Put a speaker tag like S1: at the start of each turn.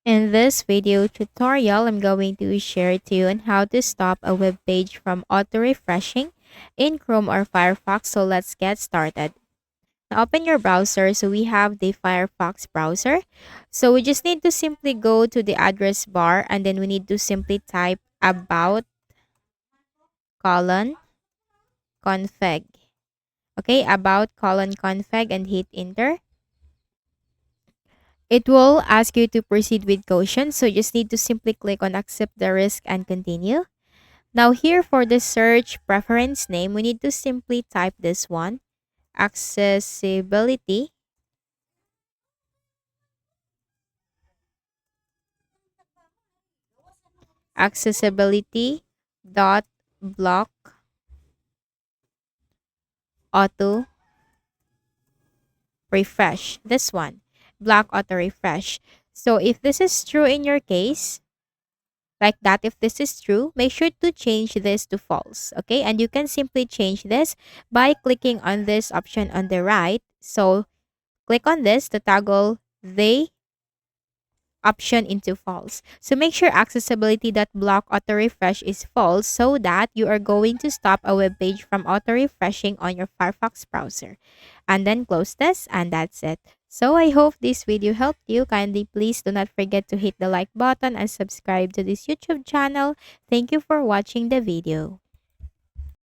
S1: In this video tutorial, I'm going to share to you on how to stop a web page from auto-refreshing in Chrome or Firefox. So let's get started. Now open your browser. So we have the Firefox browser. So we just need to simply go to the address bar and then we need to simply type about colon config. Okay, about colon config and hit enter. It will ask you to proceed with caution. So you just need to simply click on accept the risk and continue. Now here for the search preference name, we need to simply type this one, accessibility, accessibility dot block auto refresh. This one, block auto refresh. So if this is true in your case, like that, if this is true, make sure to change this to false. Okay, and you can simply change this by clicking on this option on the right. So click on this to toggle the option into false. So make sure accessibility.block auto refresh is false so that you are going to stop a web page from auto refreshing on your Firefox browser. And then close this, and that's it. So I hope this video helped you. Kindly please do not forget to hit the like button and subscribe to this YouTube channel. Thank you for watching the video.